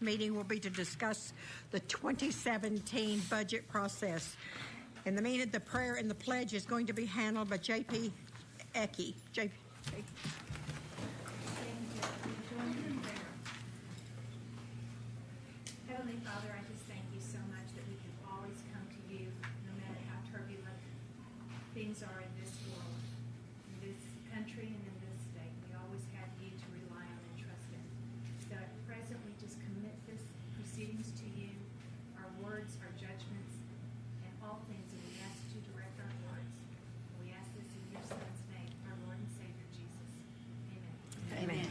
meeting will be to discuss the 2017 budget process. In the meeting, the prayer and the pledge is going to be handled by J.P. Ecke. Heavenly Father, I just thank you so much that we can always come to you, no matter how turbulent things are in this world, in this country, and in this state. We always have you to rely on and trust in. So at present, we just commit this proceedings to you, our words, our judgments, and all things, and we ask you to direct our words. We ask this in your Son's name, our Lord and Savior, Jesus. Amen. Amen.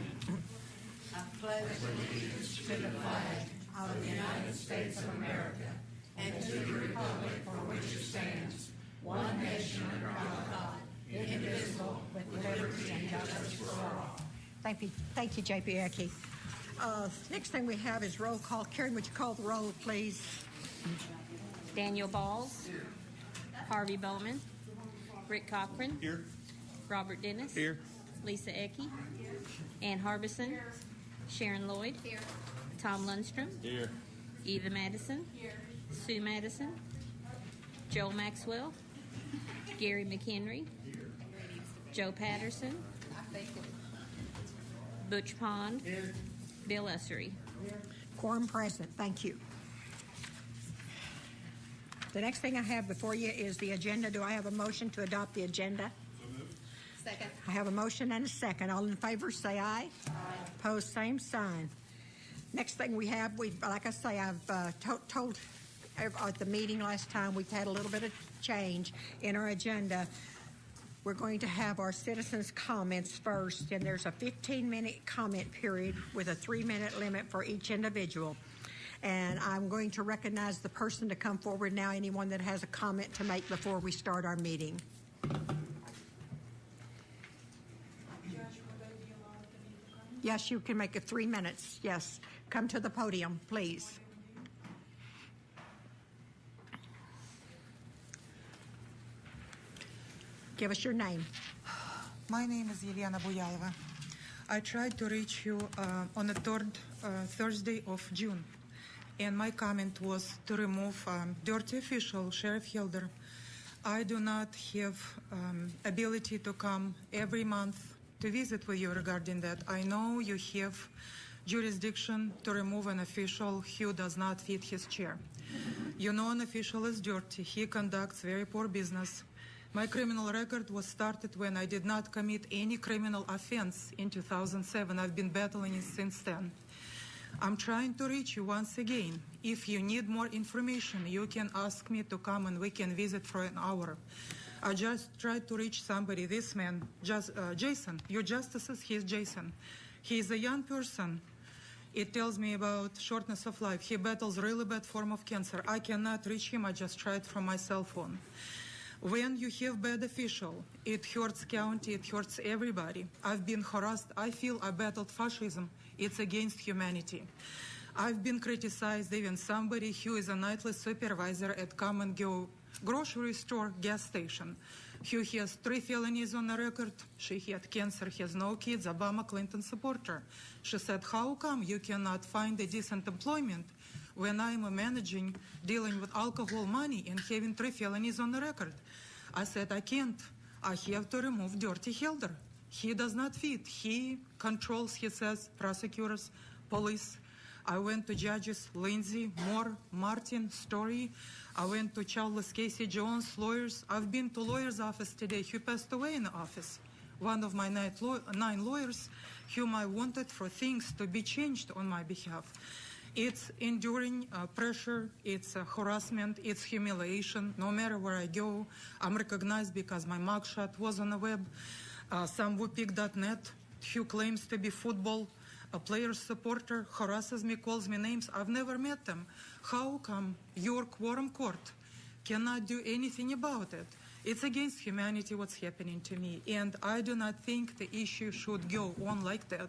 I pledge allegiance to the flag of the United States of America and to the republic for which it stands, one nation under God, indivisible, with liberty and justice for all. Thank you, J.P. Ecke. Next thing we have is roll call. Karen, would you call the roll, please? Daniel Balls. Here. Harvey Bowman. Rick Cochran. Here. Robert Dennis. Here. Lisa Ecke. Here. Ann Harbison. Here. Sharon Lloyd. Here. Tom Lundstrom. Here. Eva Madison. Here. Sue Madison. Joel Maxwell. Gary McHenry. Here. Joe Patterson. Butch Pond. Here. Bill Ussery. Quorum present. Thank you. The next thing I have before you is the agenda. Do I have a motion to adopt the agenda? Second. I have a motion and a second. All in favor, say aye. Aye. Opposed, same sign. Next thing we have, like I say, I've told at the meeting last time, we've had a little bit of change in our agenda. We're going to have our citizens' comments first, and there's a 15-minute comment period with a 3-minute limit for each individual. And I'm going to recognize the person to come forward now, anyone that has a comment to make before we start our meeting. Yes, you can make it 3 minutes. Yes. Come to the podium, please. Give us your name. My name is Yelena Buyalova. I tried to reach you on the third Thursday of June, and my comment was to remove dirty official, Sheriff Hilder. I do not have ability to come every month to visit with you regarding that. I know you have jurisdiction to remove an official who does not fit his chair. You know an official is dirty. He conducts very poor business. My criminal record was started when I did not commit any criminal offense in 2007. I've been battling it since then. I'm trying to reach you once again. If you need more information, you can ask me to come and we can visit for an hour. I just tried to reach somebody, this man, Jason, your justices, he's Jason. He's a young person. It tells me about shortness of life. He battles really bad form of cancer. I cannot reach him. I just tried from my cell phone. When you have bad official, it hurts county, it hurts everybody. I've been harassed. I feel I battled fascism. It's against humanity. I've been criticized, even somebody who is a nightly supervisor at Come and Go grocery store gas station, who has 3 felonies on the record. She had cancer, has no kids, Obama, Clinton supporter. She said, how come you cannot find a decent employment when I'm managing, dealing with alcohol money and having 3 felonies on the record? I said, I can't. I have to remove Dirty Hilder. He does not fit. He controls, he says, prosecutors, police. I went to judges Lindsay, Moore, Martin, Story. I went to Charles Casey Jones, lawyers. I've been to lawyer's office today who passed away in the office. One of my 9 lawyers whom I wanted for things to be changed on my behalf. It's enduring pressure, it's harassment, it's humiliation. No matter where I go, I'm recognized because my mugshot was on the web. Some whoopig.net who claims to be football a player supporter harasses me, calls me names. I've never met them. How come your Quorum court cannot do anything about it? It's against humanity what's happening to me, and I do not think the issue should go on like that.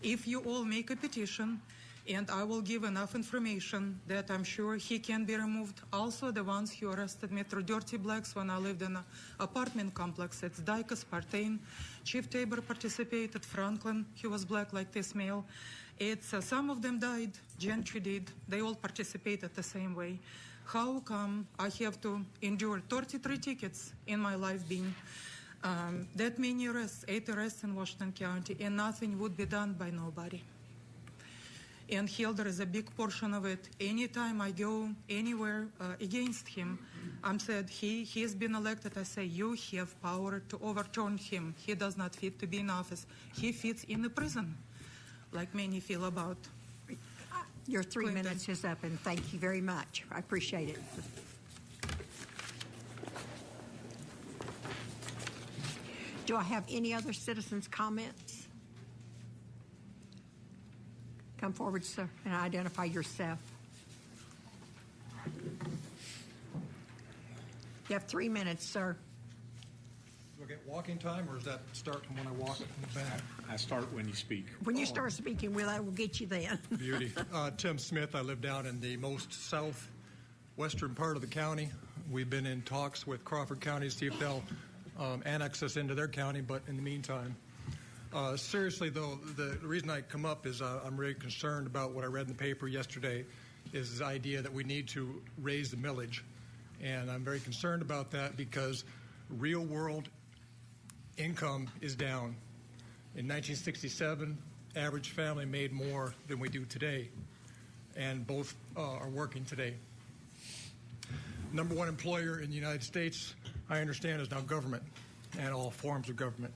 If you all make a petition, and I will give enough information that I'm sure he can be removed. Also, the ones who arrested me through Dirty Blacks when I lived in an apartment complex. It's Dyke, Spartain, Chief Tabor participated, Franklin, he was black like this male, It's some of them died, gentry did. They all participated the same way. How come I have to endure 33 tickets in my life being that many arrests, 8 arrests in Washington County, and nothing would be done by nobody? And Hilder is a big portion of it. Anytime I go anywhere against him, I'm said, he has been elected. I say, you have power to overturn him. He does not fit to be in office. He fits in the prison, like many feel about. Your 3 Clinton. minutes is up, and thank you very much. I appreciate it. Do I have any other citizens' comments? Come forward, sir, and identify yourself. You have 3 minutes, sir. Do I get walking time, or does that start from when I walk in the back? I start when you speak. When you start speaking, we'll get you then. Beauty. Tim Smith. I live down in the most southwestern part of the county. We've been in talks with Crawford County to see if they'll annex us into their county, but in the meantime, seriously, though, the reason I come up is I'm really concerned about what I read in the paper yesterday, is this idea that we need to raise the millage. And I'm very concerned about that because real-world income is down. In 1967, average family made more than we do today, and both are working today. Number one employer in the United States, I understand, is now government and all forms of government.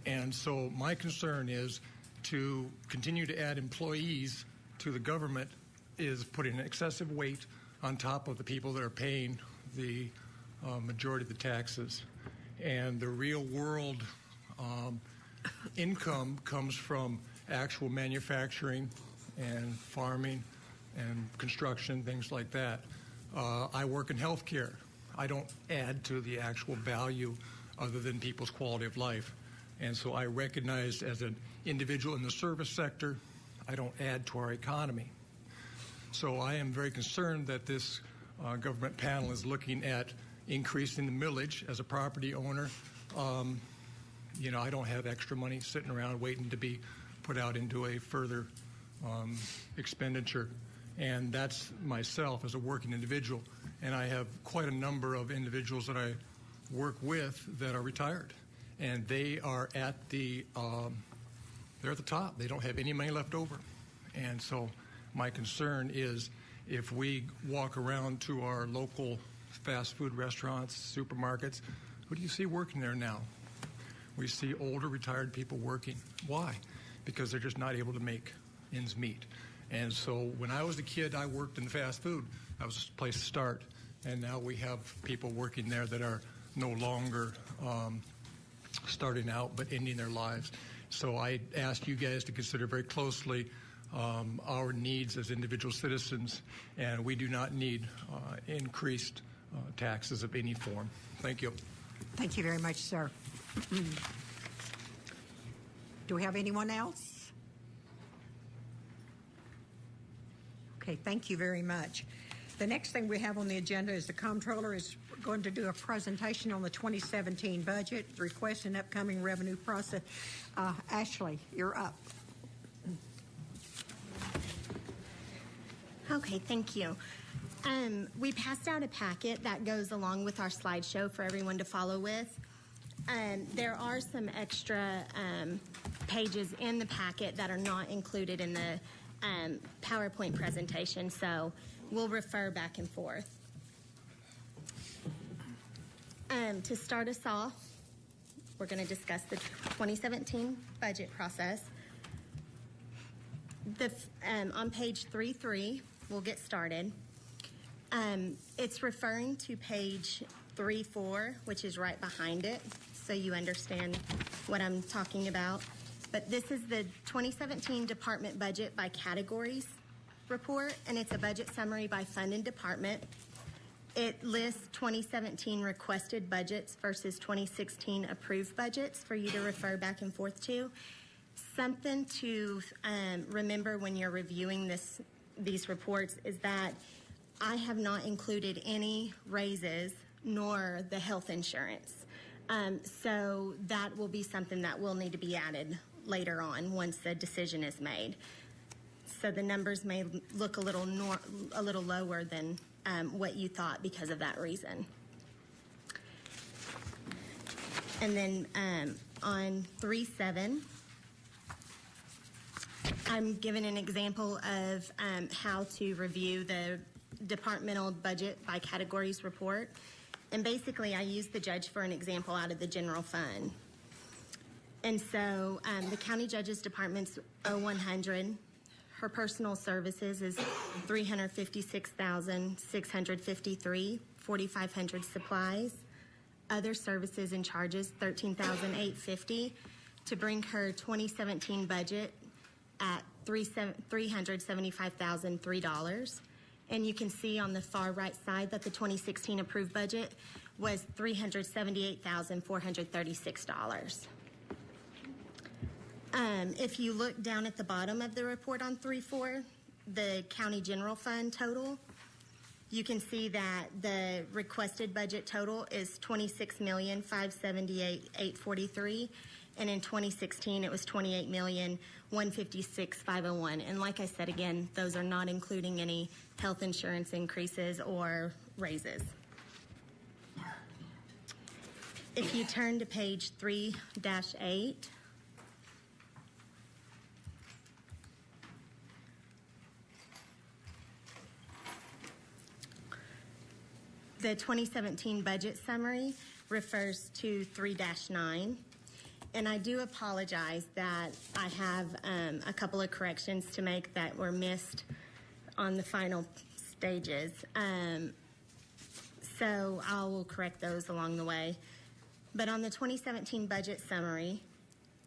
And so my concern is to continue to add employees to the government is putting an excessive weight on top of the people that are paying the majority of the taxes. And the real world income comes from actual manufacturing and farming and construction, things like that. I work in healthcare. I don't add to the actual value other than people's quality of life. And so I recognize as an individual in the service sector, I don't add to our economy. So I am very concerned that this government panel is looking at increasing the millage. As a property owner, I don't have extra money sitting around waiting to be put out into a further expenditure. And that's myself as a working individual. And I have quite a number of individuals that I work with that are retired. And they are at the top. They don't have any money left over. And so my concern is if we walk around to our local fast food restaurants, supermarkets, who do you see working there now? We see older retired people working. Why? Because they're just not able to make ends meet. And so when I was a kid, I worked in fast food. That was a place to start. And now we have people working there that are no longer starting out but ending their lives. So I ask you guys to consider very closely our needs as individual citizens, and we do not need increased taxes of any form. Thank you. Thank you very much, sir. Do we have anyone else? Okay, thank you very much. The next thing we have on the agenda is the comptroller is going to do a presentation on the 2017 budget, request and upcoming revenue process. Ashley, you're up. Okay, thank you. We passed out a packet that goes along with our slideshow for everyone to follow with. There are some extra pages in the packet that are not included in the PowerPoint presentation, so we'll refer back and forth. To start us off, we're going to discuss the 2017 budget process. On page 3.3, we'll get started. It's referring to page 3.4, which is right behind it, so you understand what I'm talking about. But this is the 2017 department budget by categories report, and it's a budget summary by fund and department. It lists 2017 requested budgets versus 2016 approved budgets for you to refer back and forth to. Something to remember when you're reviewing these reports is that I have not included any raises nor the health insurance. So that will be something that will need to be added later on once the decision is made. So the numbers may look a little lower than what you thought because of that reason. And then on 3.7, I'm giving an example of how to review the departmental budget by categories report. And basically, I use the judge for an example out of the general fund. And so the county judge's department's 0100. Her personal services is $356,653, 4,500 supplies. Other services and charges, $13,850, to bring her 2017 budget at $375,003. And you can see on the far right side that the 2016 approved budget was $378,436. If you look down at the bottom of the report on 3.4, the county general fund total, you can see that the requested budget total is $26,578,843, and in 2016 it was $28,156,501. And like I said again, those are not including any health insurance increases or raises. If you turn to page 3-8. The 2017 budget summary refers to 3-9, and I do apologize that I have a couple of corrections to make that were missed on the final stages. So I will correct those along the way. But on the 2017 budget summary,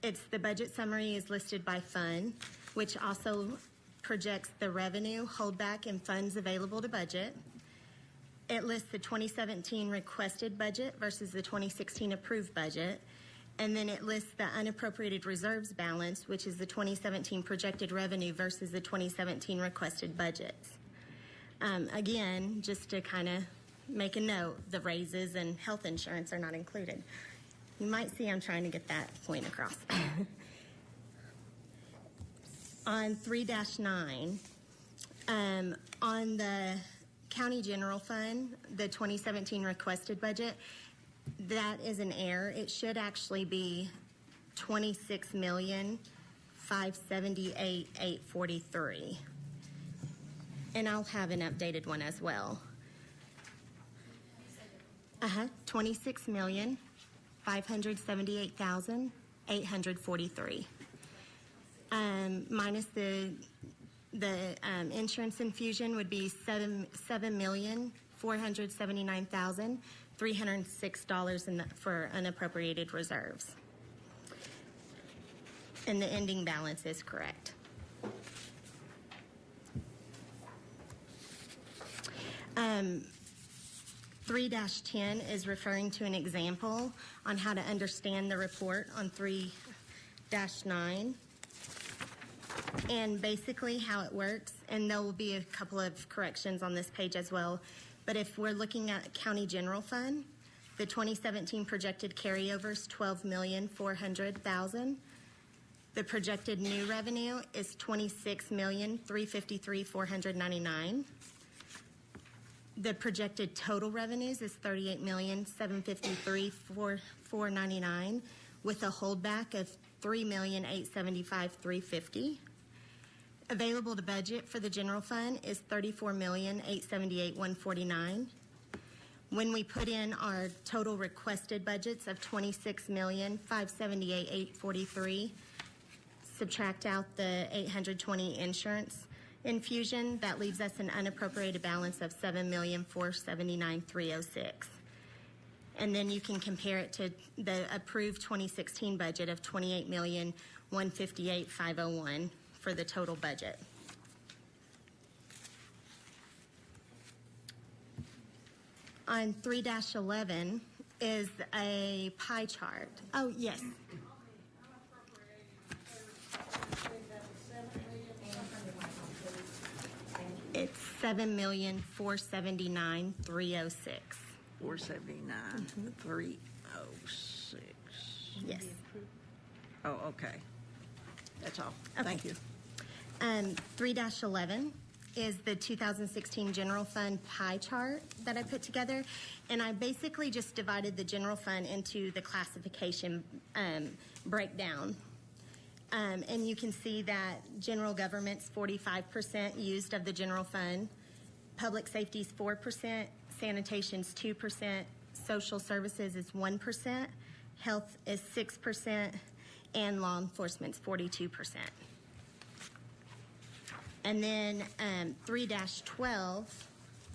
the budget summary is listed by fund, which also projects the revenue, holdback, and funds available to budget. It lists the 2017 requested budget versus the 2016 approved budget. And then it lists the unappropriated reserves balance, which is the 2017 projected revenue versus the 2017 requested budgets. Again, just to kind of make a note, the raises and health insurance are not included. You might see I'm trying to get that point across. On 3-9, on the county general fund, the 2017 requested budget, that is an error. It should actually be $26,578,843. And I'll have an updated one as well. $26,578,843. Minus the insurance infusion would be $7,479,306 for unappropriated reserves. And the ending balance is correct. Um, 3-10 is referring to an example on how to understand the report on 3-9. And basically how it works, and there will be a couple of corrections on this page as well, but if we're looking at county general fund, the 2017 projected carryover is $12,400,000. The projected new revenue is $26,353,499. The projected total revenues is $38,753,499 with a holdback of $3,875,350. Available to budget for the general fund is $34,878,149. When we put in our total requested budgets of $26,578,843, subtract out the $820 insurance infusion, that leaves us an unappropriated balance of $7,479,306. And then you can compare it to the approved 2016 budget of $28,158,501 for the total budget. On 3-11 is a pie chart. Oh, yes. It's $7,479,306. 479,306. Yes. Oh, okay. That's all. Okay. Thank you. 3-11 is the 2016 general fund pie chart that I put together. And I basically just divided the general fund into the classification breakdown. And you can see that general government's 45% used of the general fund, public safety's 4%, sanitation's 2%, social services is 1%, health is 6%, and law enforcement's 42%. And then 3-12,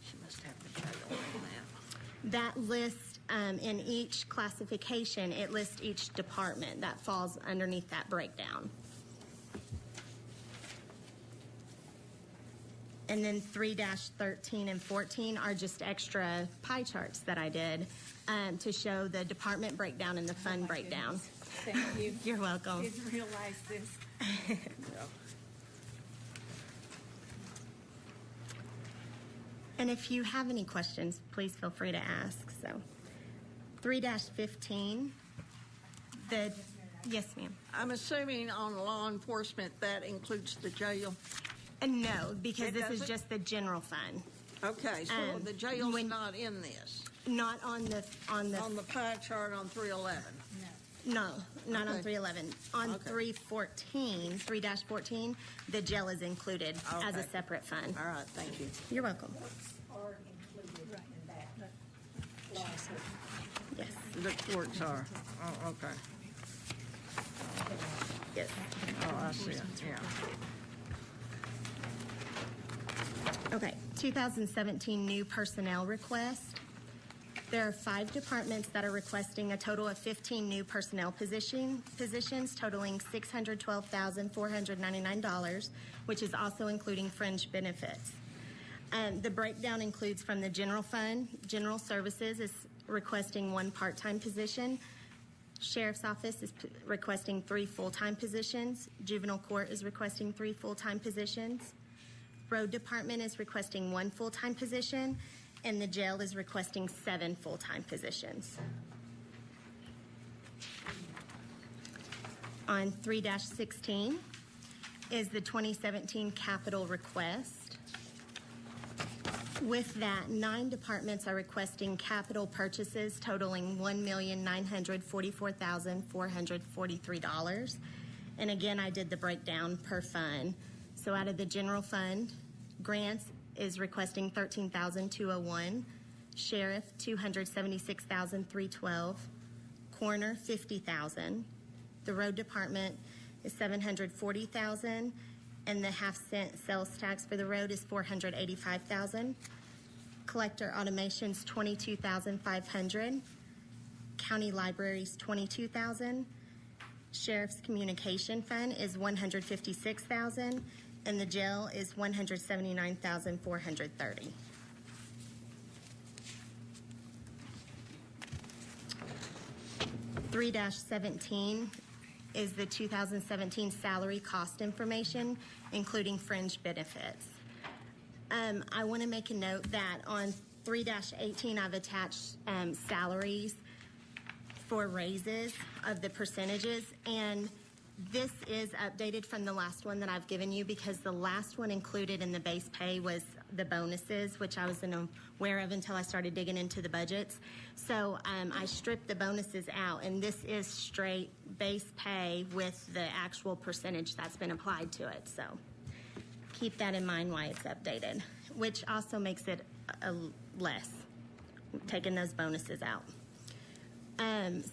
She must have the jail on that. that lists in each classification, it lists each department that falls underneath that breakdown. And then 3-13 and 14 are just extra pie charts that I did to show the department breakdown and the fund breakdown. Thank you. You're welcome. Didn't realize this. And if you have any questions, please feel free to ask. So 3-15, yes, ma'am. I'm assuming on law enforcement that includes the jail. No, because It this is doesn't? just the general fund, Okay, so the jail's when- not in this. not on the On the pie chart on 311. no, not on Okay. 311. On Okay. 3-14, the jail is included as a Okay. separate fund. All right, thank you. You're welcome. Are included in that. Yes, The courts are. Oh, okay. yes. Oh, I see it, yeah. Okay, 2017 new personnel request. There are 5 departments that are requesting a total of 15 new personnel positions totaling $612,499, which is also including fringe benefits. The breakdown includes from the general fund, general services is requesting 1 part-time position. Sheriff's office is requesting 3 full-time positions. Juvenile court is requesting 3 full-time positions. Road department is requesting 1 full-time position, and the jail is requesting 7 full-time positions. On 3-16 is the 2017 capital request. With that, 9 departments are requesting capital purchases totaling $1,944,443. And again, I did the breakdown per fund. So out of the general fund, grants is requesting $13,201, sheriff $276,312, coroner $50,000, the road department is $740,000, and the half-cent sales tax for the road is $485,000. Collector automations $22,500, county libraries $22,000, sheriff's communication fund is $156,000. And the jail is $179,430. (3-17) is the 2017 salary cost information, including fringe benefits. I want to make a note that on 3-18, I've attached salaries for raises of the percentages, and this is updated from the last one that I've given you because the last one included in the base pay was the bonuses, which I wasn't aware of until I started digging into the budgets. So I stripped the bonuses out, and this is straight base pay with the actual percentage that's been applied to it. So keep that in mind why it's updated, which also makes it less, taking those bonuses out.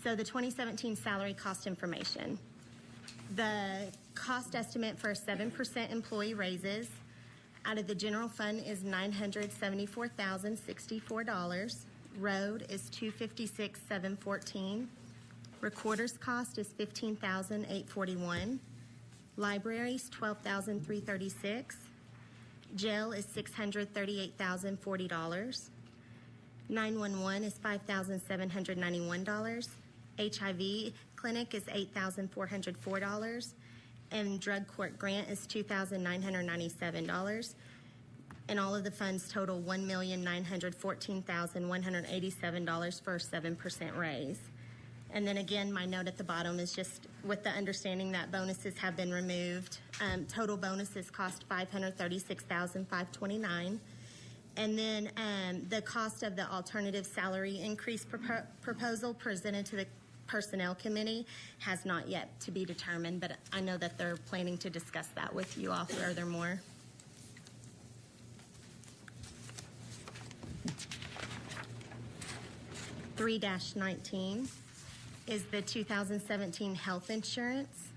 So the 2017 salary cost information. The cost estimate for 7% employee raises out of the general fund is $974,064. Road is $256,714. Recorder's cost is $15,841. Libraries $12,336. Jail is $638,040. 911 is $5,791. HIV clinic is $8,404, and drug court grant is $2,997, and all of the funds total $1,914,187 for a 7% raise. And then again, my note at the bottom is just with the understanding that bonuses have been removed. Total bonuses cost $536,529. And then the cost of the alternative salary increase proposal presented to the Personnel Committee has not yet to be determined, but I know that they're planning to discuss that with you all furthermore. (3-19) is the 2017 health insurance.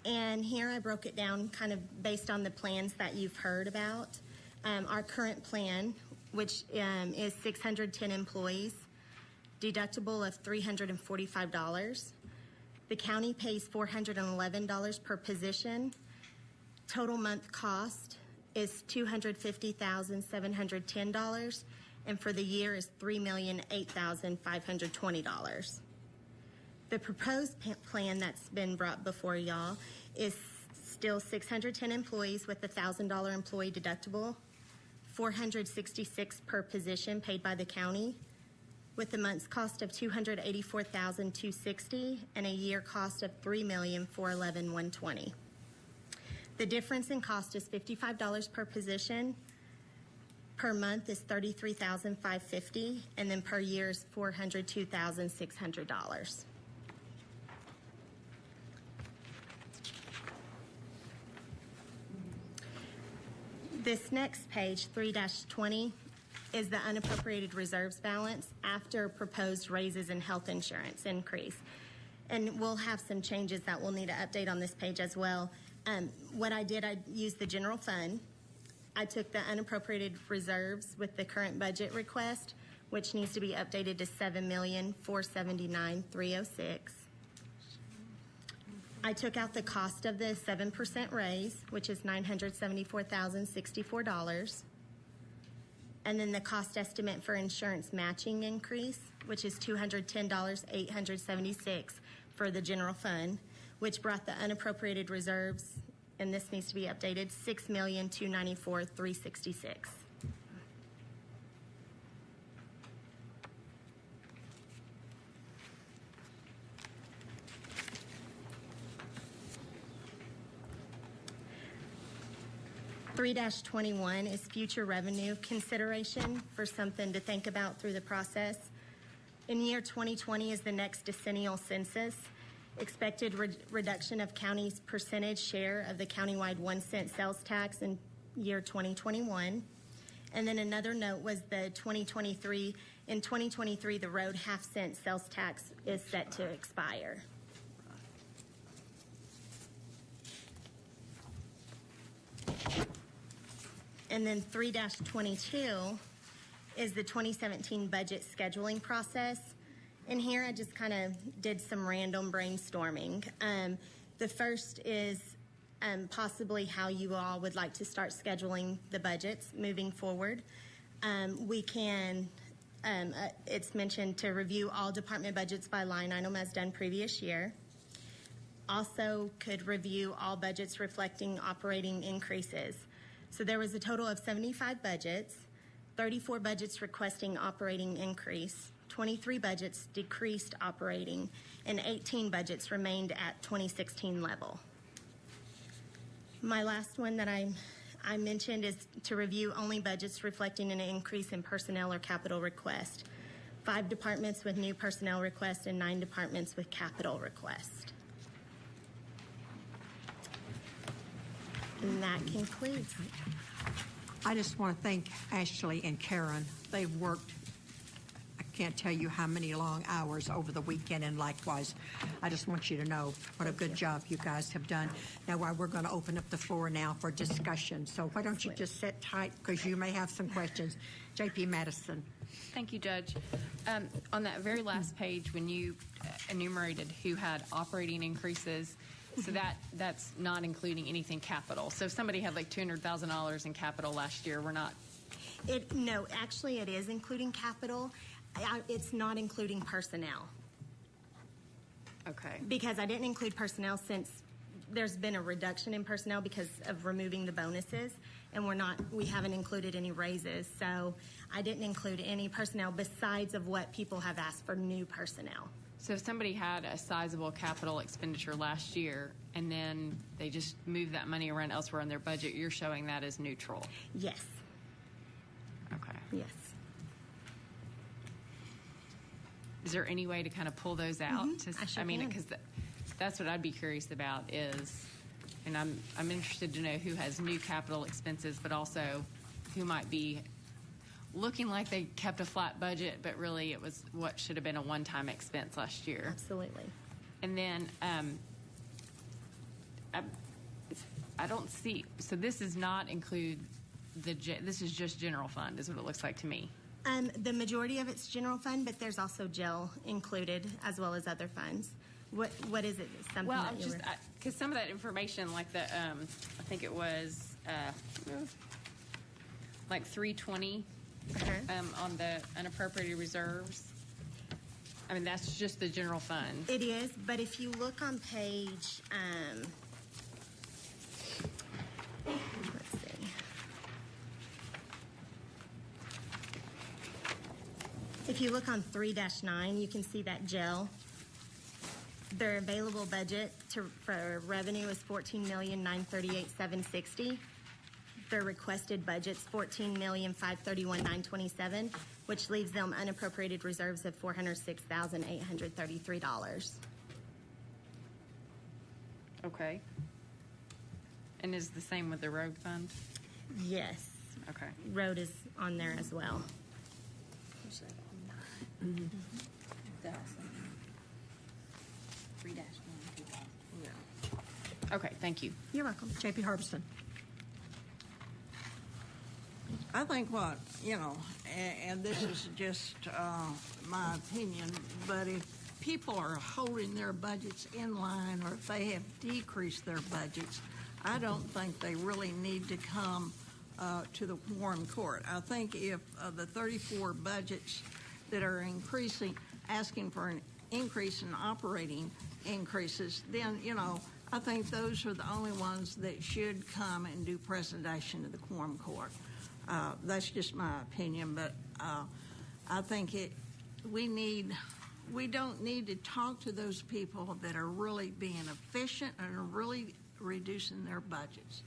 And here I broke it down kind of based on the plans that you've heard about. Our current plan, which is 610 employees, deductible of $345. The county pays $411 per position. Total month cost is $250,710, and for the year is $3,008,520. The proposed plan that's been brought before y'all is still 610 employees with a $1,000 employee deductible, $466 per position paid by the county, with a month's cost of $284,260 and a year cost of $3,411,120. The difference in cost is $55 per position. Per month is $33,550, and then per year is $402,600. This next page, 3-20, is the unappropriated reserves balance after proposed raises in health insurance increase. And we'll have some changes that we'll need to update on this page as well. What I did, I used the general fund. I took the unappropriated reserves with the current budget request, which needs to be updated to $7,479,306. I took out the cost of the 7% raise, which is $974,064. And then the cost estimate for insurance matching increase, which is $210,876 for the general fund, which brought the unappropriated reserves, and this needs to be updated, $6,294,366. (3-21) is future revenue consideration for something to think about through the process. In year 2020 is the next decennial census. Expected reduction of county's percentage share of the countywide 1-cent sales tax in year 2021. And then another note was the 2023. In 2023, the road half-cent sales tax is set to expire. And then 3-22 is the 2017 budget scheduling process. And here I just kind of did some random brainstorming. The first is possibly how you all would like to start scheduling the budgets moving forward. We can, it's mentioned to review all department budgets by line item as done previous year. Also could review all budgets reflecting operating increases. So there was a total of 75 budgets, 34 budgets requesting operating increase, 23 budgets decreased operating, and 18 budgets remained at 2016 level. My last one that I mentioned is to review only budgets reflecting an increase in personnel or capital request. 5 departments with new personnel request and 9 departments with capital request. And that concludes. I just want to thank Ashley and Karen. They've worked, I can't tell you how many long hours over the weekend, and likewise. I just want you to know what a good job you guys have done. Now, we're going to open up the floor now for discussion. So why don't you just sit tight, because you may have some questions. J.P. Madison. Thank you, Judge. On that very last page, when you enumerated who had operating increases, so that's not including anything capital. So if somebody had like $200,000 in capital last year, we're not. No, actually it is including capital. It's not including personnel. Okay. Because I didn't include personnel since there's been a reduction in personnel because of removing the bonuses, and we haven't included any raises. So I didn't include any personnel besides of what people have asked for new personnel. So if somebody had a sizable capital expenditure last year and then they just moved that money around elsewhere in their budget, you're showing that as neutral. Yes. Okay. Yes. Is there any way to kind of pull those out? I sure mean, can. because that's what I'd be curious about is, and I'm interested to know who has new capital expenses, but also who might be looking like they kept a flat budget, but really it was what should have been a one-time expense last year. Absolutely. And then I don't see, so this does not include this is just general fund is what it looks like to me. The majority of it's general fund, but there's also jail included as well as other funds. What is it? Something Well, that I'm just, because some of that information, like the, I think it was like 320 on the unappropriated reserves. I mean, that's just the general fund. It is, but if you look on page, let's see. If you look on 3-9, you can see that jail. Their available budget for revenue is $14,938,760. Their requested budget's $14,531,927, which leaves them unappropriated reserves of $406,833. Okay. And is the same with the road fund? Yes, Okay. road is on there as well. Mm-hmm. 3-1. Okay, thank you. You're welcome. JP Harbison. I think what, and this is just my opinion, but if people are holding their budgets in line or if they have decreased their budgets, I don't think they really need to come to the quorum court. I think if the 34 budgets that are increasing, asking for an increase in operating increases, then, I think those are the only ones that should come and do presentation to the quorum court. That's just my opinion, but I think we don't need to talk to those people that are really being efficient and are really reducing their budgets.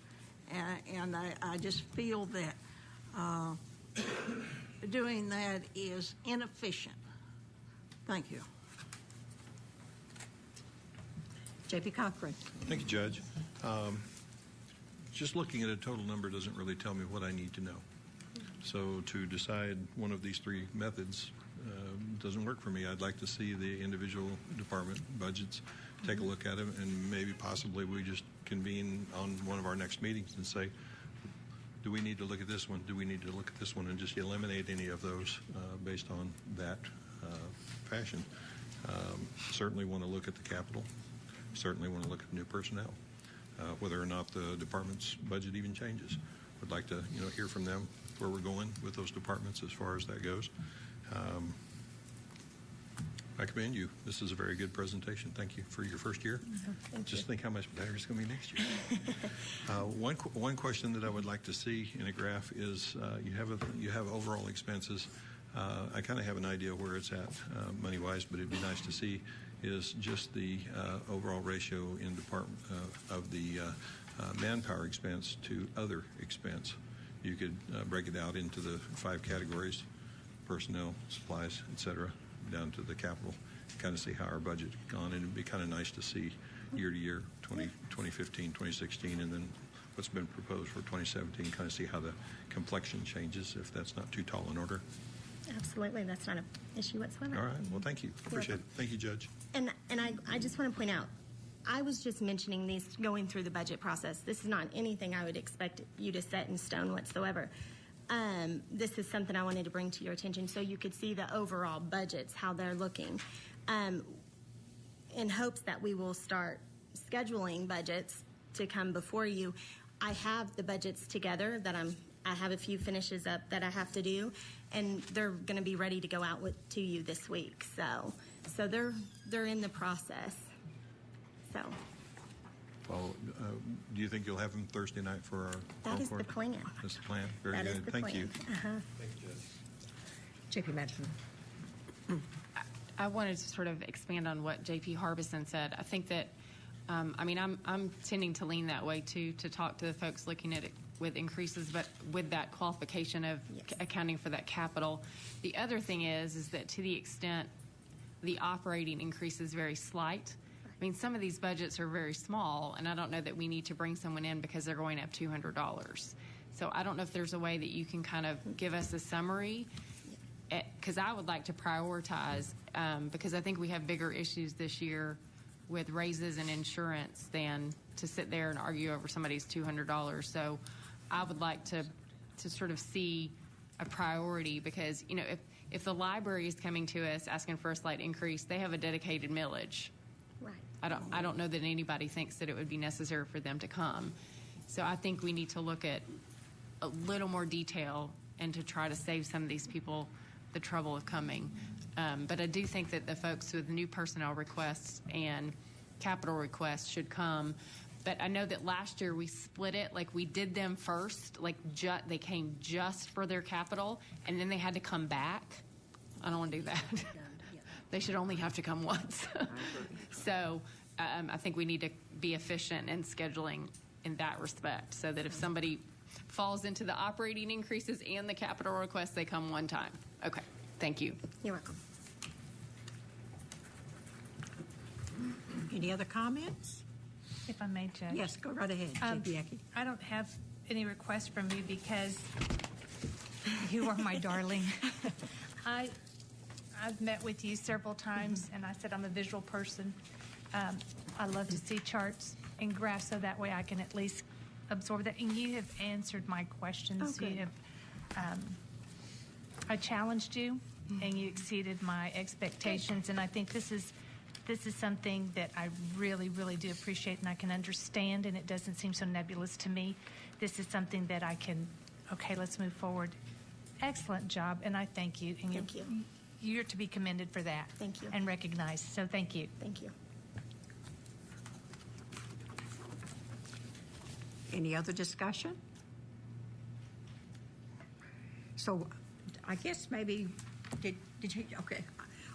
And I just feel that doing that is inefficient. Thank you. JP Cochran. Thank you, Judge. Just looking at a total number doesn't really tell me what I need to know. So to decide one of these three methods doesn't work for me. I'd like to see the individual department budgets, take a look at them, and maybe possibly we just convene on one of our next meetings and say, do we need to look at this one? Do we need to look at this one? And just eliminate any of those based on that fashion. Certainly want to look at the capital. Certainly want to look at new personnel. Whether or not the department's budget even changes. Would like to, hear from them where we're going with those departments as far as that goes. I commend you. This is a very good presentation. Thank you for your first year. Just think how much better it's going to be next year. One question that I would like to see in a graph is you have overall expenses. I kind of have an idea where it's at money-wise, but it'd be nice to see is just the overall ratio in department of the manpower expense to other expense. You could break it out into the 5 categories: personnel, supplies, etc., down to the capital, kind of see how our budget's gone. And it'd be kind of nice to see year to year, 2015, 2016, and then what's been proposed for 2017, kind of see how the complexion changes, if that's not too tall an order. Absolutely, that's not an issue whatsoever. All right, well, thank you. Appreciate it. Thank you, Judge. And I just want to point out, I was just mentioning these going through the budget process. This is not anything I would expect you to set in stone whatsoever. This is something I wanted to bring to your attention so you could see the overall budgets, how they're looking, in hopes that we will start scheduling budgets to come before you. I have the budgets together that I have a few finishes up that I have to do, and they're going to be ready to go out to you this week. So they're in the process. So Well, do you think you'll have them Thursday night for our that is the court? plan. That's the plan. Very That good. is the Thank plan. you. Uh-huh. Thank you, Judge. JP Madison. I wanted to sort of expand on what J.P. Harbison said. I think that, I'm tending to lean that way too, to talk to the folks looking at it with increases, but with that qualification of accounting for that capital. The other thing is that to the extent the operating increase is very slight, I mean, some of these budgets are very small, and I don't know that we need to bring someone in because they're going up $200. So I don't know if there's a way that you can kind of give us a summary, because I would like to prioritize, because I think we have bigger issues this year with raises and insurance than to sit there and argue over somebody's $200. So I would like to sort of see a priority, because, you know, if the library is coming to us asking for a slight increase, they have a dedicated millage. Right. I don't know that anybody thinks that it would be necessary for them to come. So I think we need to look at a little more detail and to try to save some of these people the trouble of coming. But I do think that the folks with new personnel requests and capital requests should come. But I know that last year we split it, like we did them first, like they came just for their capital, and then they had to come back. I don't want to do that. They should only have to come once. So I think we need to be efficient in scheduling in that respect, so that if somebody falls into the operating increases and the capital requests, they come one time. Okay, thank you. You're welcome. Any other comments? If I may, Judge. Yes, go right ahead, J.P. Ecke. I don't have any requests from you because you are my darling. I've met with you several times, and I said I'm a visual person. I love to see charts and graphs, so that way I can at least absorb that. And you have answered my questions. Okay. You have, I challenged you, and you exceeded my expectations. And I think this is something that I really, really do appreciate, and I can understand, and it doesn't seem so nebulous to me. This is something that I can, okay, let's move forward. Excellent job, and I thank you. And Thank you. You're to be commended for that. Thank you. And recognized, so thank you. Thank you. Any other discussion? So I guess maybe, did you, okay.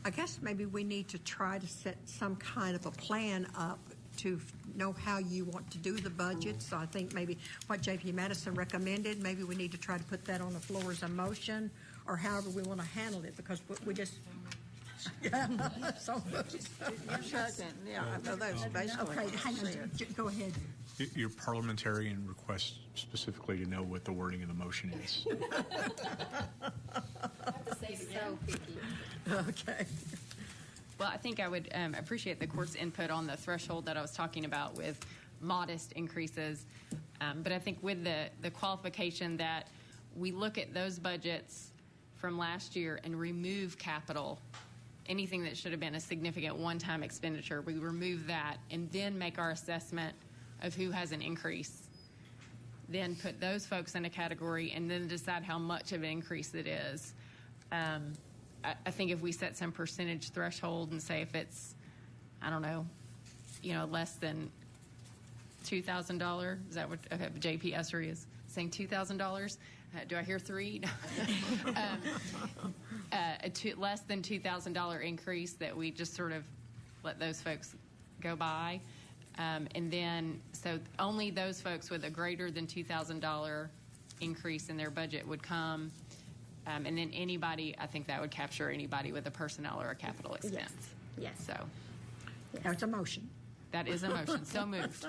I guess maybe we need to try to set some kind of a plan up to know how you want to do the budget. So I think maybe what J.P. Madison recommended, maybe we need to try to put that on the floor as a motion, or however we want to handle it, because we just... so, Yeah, that's basically. okay, hang on, go ahead. Your parliamentarian requests specifically to know what the wording of the motion is. Okay. Well, I think I would appreciate the court's input on the threshold that I was talking about with modest increases. But I think with the qualification that we look at those budgets from last year and remove capital, anything that should have been a significant one-time expenditure, we remove that and then make our assessment of who has an increase. Then put those folks in a category and then decide how much of an increase it is. I think if we set some percentage threshold and say if it's, I don't know, less than $2,000, is that what J.P. Essery is saying, $2,000? Do I hear three? Less than $2,000 increase, that we just sort of let those folks go by. And then, so only those folks with a greater than $2,000 increase in their budget would come. And then anybody, I think that would capture anybody with a personnel or a capital expense. Yes. So That's a motion. that is a motion. So moved.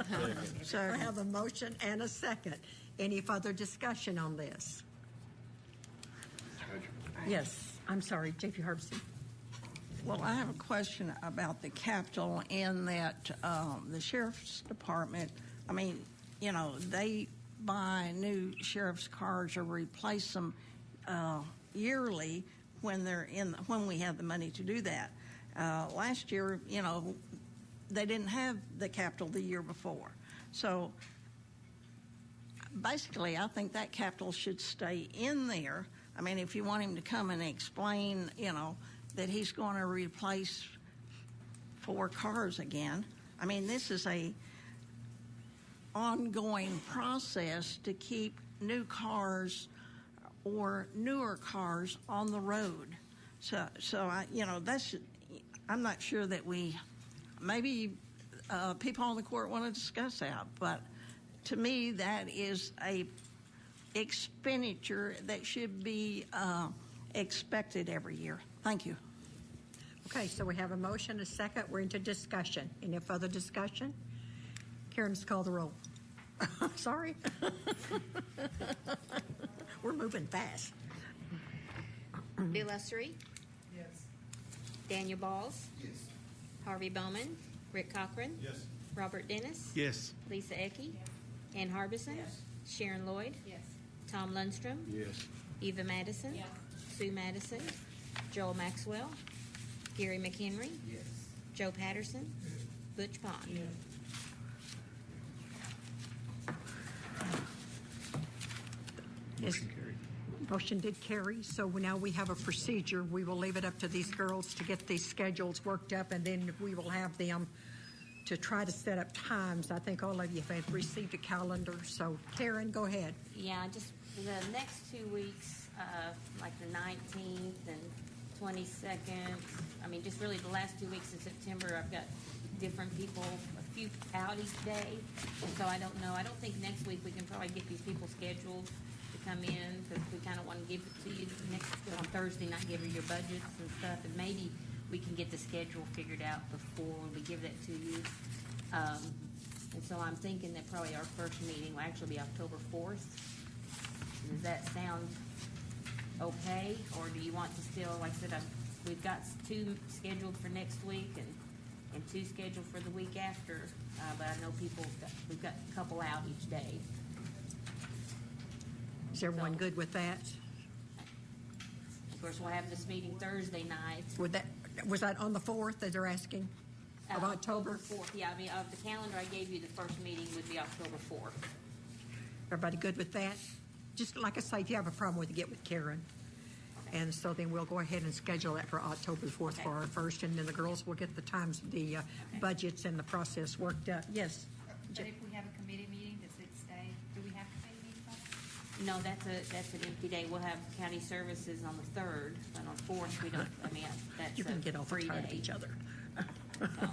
So I have a motion and a second. Any further discussion on this? Yes, I'm sorry, J.P. Harbison. Well, I have a question about the capital in that the sheriff's department, I mean, they buy new sheriff's cars or replace them yearly when we have the money to do that. Last year, they didn't have the capital the year before. So basically, I think that capital should stay in there. I mean, if you want him to come and explain, that he's going to replace 4 cars again. I mean, this is a ongoing process to keep new cars or newer cars on the road. So I, I'm not sure that maybe people on the court want to discuss that, but to me, that is a expenditure that should be expected every year. Thank you. Okay, so we have a motion, a second. We're into discussion. Any further discussion? Karen, just call the roll. Sorry. We're moving fast. Bill Ussery. Yes. Daniel Balls. Yes. Harvey Bowman. Rick Cochran. Yes. Robert Dennis. Yes. Lisa Ecke. Ann Harbison. Yes. Sharon Lloyd. Yes. Tom Lundstrom. Yes. Eva Madison. Yes. Sue Madison. Joel Maxwell. Gary McHenry. Yes. Joe Patterson. Butch Pond. Motion carried. Motion did carry, so now we have a procedure. We will leave it up to these girls to get these schedules worked up, and then we will have them to try to set up times. I think all of you have received a calendar, so Karen, go ahead. Yeah, just the next 2 weeks, like the 19th and 22nd. I mean, just really the last 2 weeks of September, I've got different people, a few out each day. And so I don't know. I don't think next week we can probably get these people scheduled to come in because we kind of want to give it to you next on Thursday night, give you your budgets and stuff. And maybe we can get the schedule figured out before we give that to you. And so I'm thinking that probably our first meeting will actually be October 4th. Does that sound okay? Or do you want to still, like I said, we've got 2 scheduled for next week and 2 scheduled for the week after. But I know we've got a couple out each day. Is everyone good with that? Of course, we'll have this meeting Thursday night. Was that on the 4th that they're asking of October? 4th, yeah. I mean, of the calendar I gave you, the first meeting would be October 4th. Everybody good with that? Just like I say, if you have a problem with it, get with Karen. Okay. And so then we'll go ahead and schedule that for October 4th for our first, and then the girls will get the times, the budgets and the process worked out. Yes? But if we have a committee meeting, does it stay? Do we have committee meetings on? No, that's an empty day. We'll have county services on the 3rd, but on the 4th, we don't, I mean, that's You can a get all free tired of day. each other. So,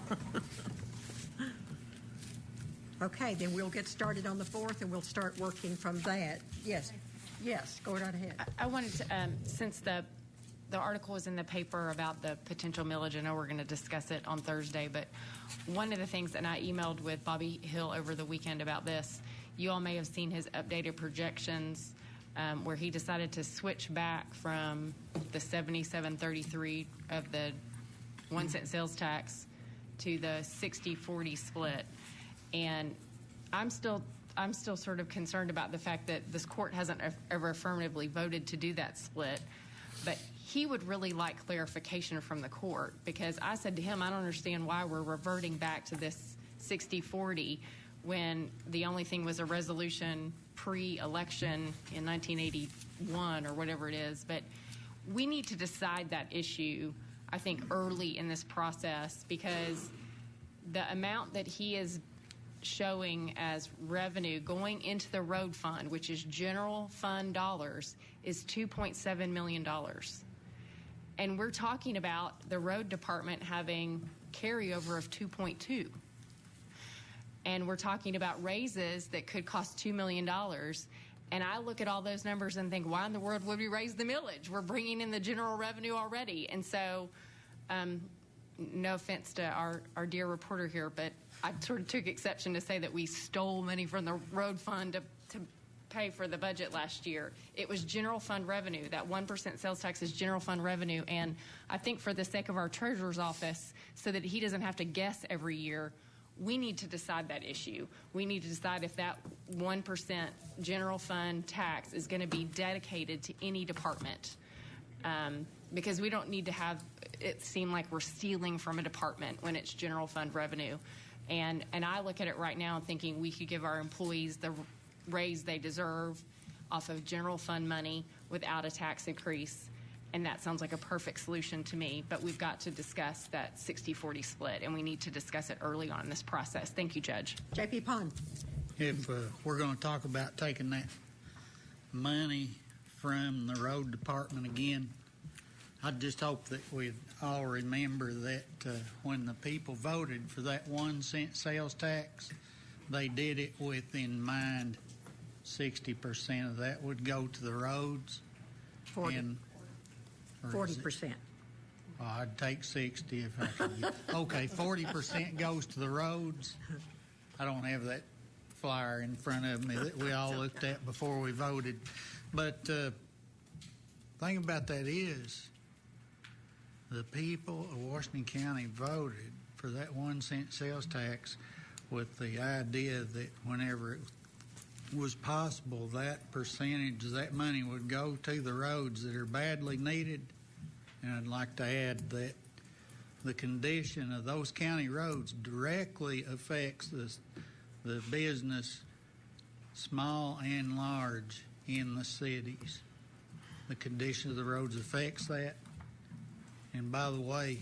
Okay, then we'll get started on the 4th, and we'll start working from that. Yes, yes, go right ahead. I wanted to, since the article is in the paper about the potential millage, I know we're going to discuss it on Thursday, but one of the things, and I emailed with Bobby Hill over the weekend about this, you all may have seen his updated projections where he decided to switch back from the 77-33 of the 1 cent sales tax to the 60-40 split. And I'm still sort of concerned about the fact that this court hasn't ever affirmatively voted to do that split. But he would really like clarification from the court, because I said to him, I don't understand why we're reverting back to this 60-40 when the only thing was a resolution pre-election in 1981 or whatever it is. But we need to decide that issue, I think, early in this process, because the amount that he is showing as revenue going into the road fund, which is general fund dollars, is $2.7 million. And we're talking about the road department having carryover of 2.2. And we're talking about raises that could cost $2 million. And I look at all those numbers and think, why in the world would we raise the millage? We're bringing in the general revenue already. And so, no offense to our dear reporter here, but I sort of took exception to say that we stole money from the road fund to pay for the budget last year. It was general fund revenue. That 1% sales tax is general fund revenue. And I think for the sake of our treasurer's office, so that he doesn't have to guess every year, we need to decide that issue. We need to decide if that 1% general fund tax is going to be dedicated to any department. Because we don't need to have it seem like we're stealing from a department when it's general fund revenue. And I look at it right now thinking we could give our employees the raise they deserve off of general fund money without a tax increase. And that sounds like a perfect solution to me. But we've got to discuss that 60-40 split, and we need to discuss it early on in this process. Thank you, Judge. J.P. Pond. If we're going to talk about taking that money from the road department again, I just hope that we all remember that when the people voted for that 1 cent sales tax, they did it with in mind 60% of that would go to the roads. 40. And, or is it- 40%. Well, I'd take 60 if I could get. Okay, 40% goes to the roads. I don't have that flyer in front of me that we all looked at before we voted. But thing about that is the people of Washington County voted for that 1 cent sales tax with the idea that whenever it was possible, that percentage, that money would go to the roads that are badly needed. And I'd like to add that the condition of those county roads directly affects the business, small and large, in the cities. The condition of the roads affects that. And by the way,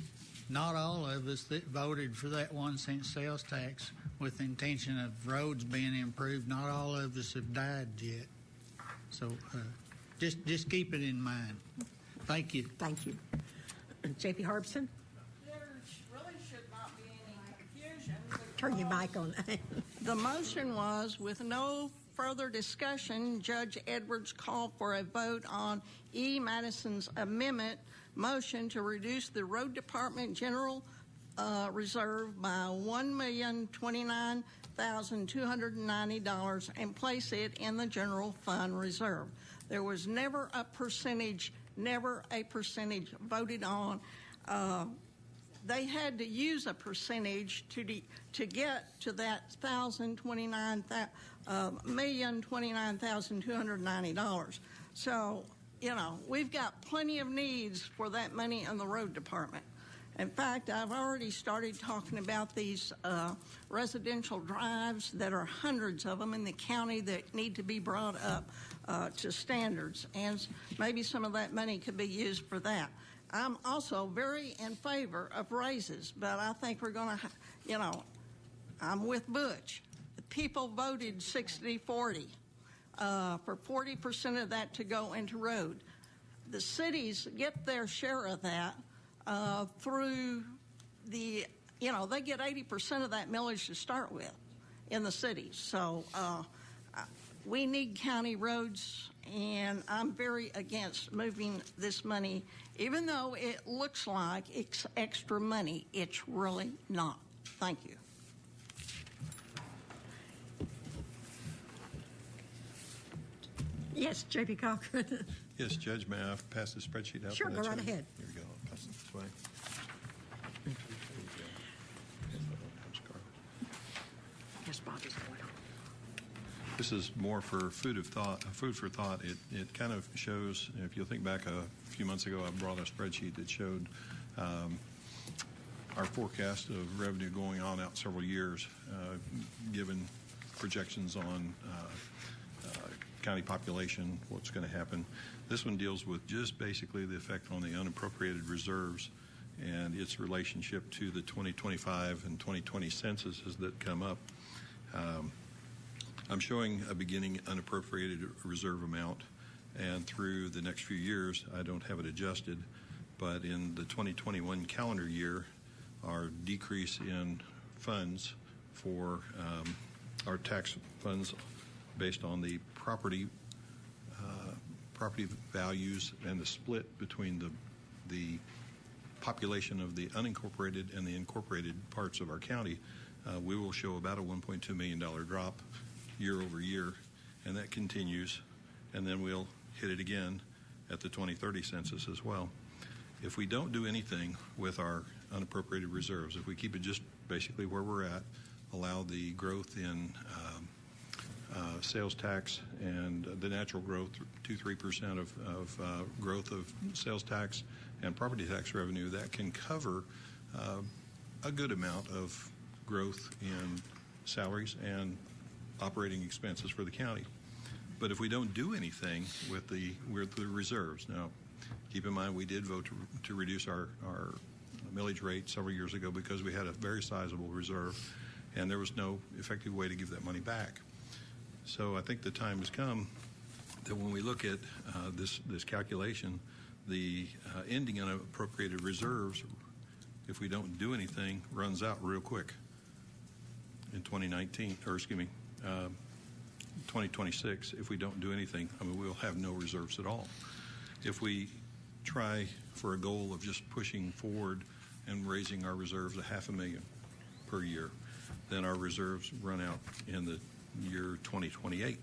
not all of us that voted for that 1 cent sales tax with the intention of roads being improved, not all of us have died yet. So just keep it in mind. Thank you. Thank you. J.P. Harbison? There really should not be any confusion. Turn your mic on. The motion was, with no further discussion, Judge Edwards called for a vote on E. Madison's amendment motion to reduce the road department general reserve by $1,029,290 and place it in the general fund reserve. There was never a percentage voted on. They had to use a percentage to get to that $1,029,290. So, we've got plenty of needs for that money in the road department. In fact, I've already started talking about these residential drives that are hundreds of them in the county that need to be brought up to standards, and maybe some of that money could be used for that. I'm also very in favor of raises, but I think we're going to, I'm with Butch. The people voted 60-40 for 40% of that to go into road. The cities get their share of that through the, they get 80% of that millage to start with in the cities. So we need county roads, and I'm very against moving this money. Even though it looks like it's extra money, it's really not. Thank you. Yes, J.P. Cochran. Yes, Judge, may I pass the spreadsheet out? Sure, for go that right gentleman? ahead. Here we go. I'll pass it this way. Yes, Bobby's going on. This is more for food for thought. It kind of shows, if you'll think back a few months ago, I brought a spreadsheet that showed our forecast of revenue going on out several years, given projections on county population, what's going to happen. This one deals with just basically the effect on the unappropriated reserves and its relationship to the 2025 and 2020 censuses that come up. I'm showing a beginning unappropriated reserve amount, and through the next few years, I don't have it adjusted, but in the 2021 calendar year, our decrease in funds for our tax funds based on the property values and the split between the population of the unincorporated and the incorporated parts of our county, we will show about a $1.2 million drop year over year, and that continues, and then we'll hit it again at the 2030 census as well. If we don't do anything with our unappropriated reserves, if we keep it just basically where we're at, allow the growth in sales tax and the natural growth, 2-3% of growth of sales tax and property tax revenue, that can cover a good amount of growth in salaries and operating expenses for the county. But if we don't do anything with the reserves, now keep in mind we did vote to reduce our millage rate several years ago because we had a very sizable reserve and there was no effective way to give that money back. So I think the time has come that when we look at this calculation, the ending unappropriated reserves, if we don't do anything, runs out real quick in 2026. If we don't do anything, I mean, we'll have no reserves at all. If we try for a goal of just pushing forward and raising our reserves $500,000 per year, then our reserves run out in the year 2028.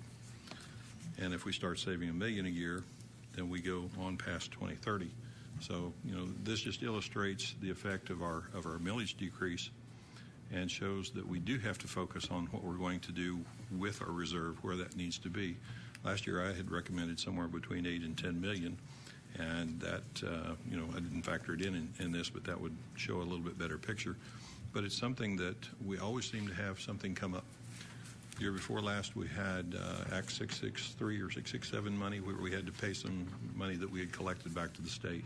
And if we start saving $1 million a year, then we go on past 2030. So, this just illustrates the effect of our millage decrease and shows that we do have to focus on what we're going to do with our reserve, where that needs to be. Last year, I had recommended somewhere between $8 and $10 million, and that, I didn't factor it in this, but that would show a little bit better picture. But it's something that we always seem to have something come up. The year before last, we had Act 663 or 667 money where we had to pay some money that we had collected back to the state.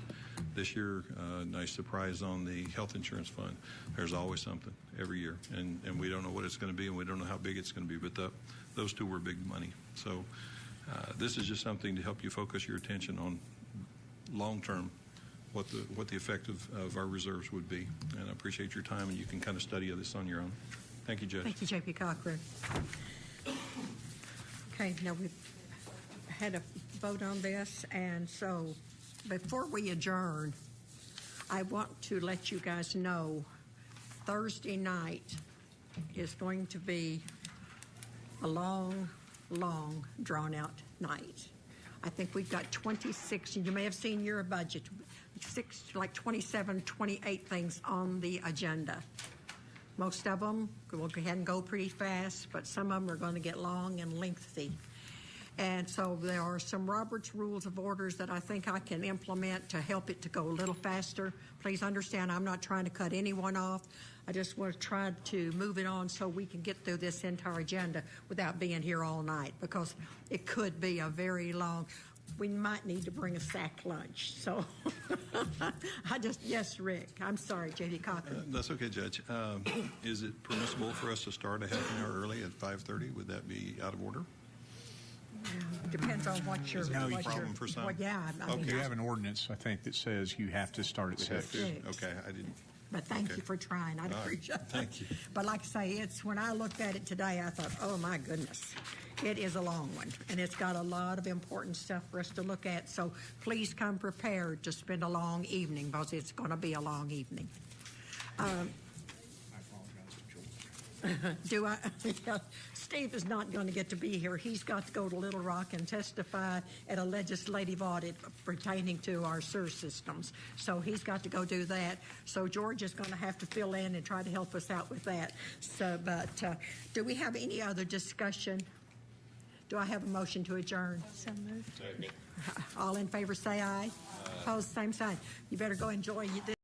This year, nice surprise on the health insurance fund. There's always something every year, and we don't know what it's going to be, and we don't know how big it's going to be, but those two were big money. So this is just something to help you focus your attention on long-term what the effect of our reserves would be. And I appreciate your time, and you can kind of study this on your own. Thank you, Judge. Thank you, J.P. Cochran. Okay, now we've had a vote on this, and so before we adjourn, I want to let you guys know Thursday night is going to be a long, long, drawn-out night. I think we've got 26, and you may have seen your budget, 27, 28 things on the agenda. Most of them will go ahead and go pretty fast, but some of them are going to get long and lengthy. And so there are some Robert's Rules of Orders that I think I can implement to help it to go a little faster. Please understand, I'm not trying to cut anyone off. I just want to try to move it on so we can get through this entire agenda without being here all night, because it could be a very long. We might need to bring a sack lunch. So yes, Rick. I'm sorry, J.D. Cochran. That's okay, Judge. Is it permissible for us to start a half an hour early at 5:30? Would that be out of order? Depends on what your problem for some. Well, yeah. I mean, You have an ordinance, I think, that says you have to start at 6. Okay, I didn't. But thank you for trying. I appreciate it. Thank you. But like I say, it's when I looked at it today, I thought, oh, my goodness. It is a long one, and it's got a lot of important stuff for us to look at. So please come prepared to spend a long evening, because it's going to be a long evening. Steve is not going to get to be here. He's got to go to Little Rock and testify at a legislative audit pertaining to our sewer systems. So he's got to go do that. So George is going to have to fill in and try to help us out with that. So, but do we have any other discussion? Do I have a motion to adjourn? So moved. All in favor say aye. Opposed, same sign. You better go enjoy this.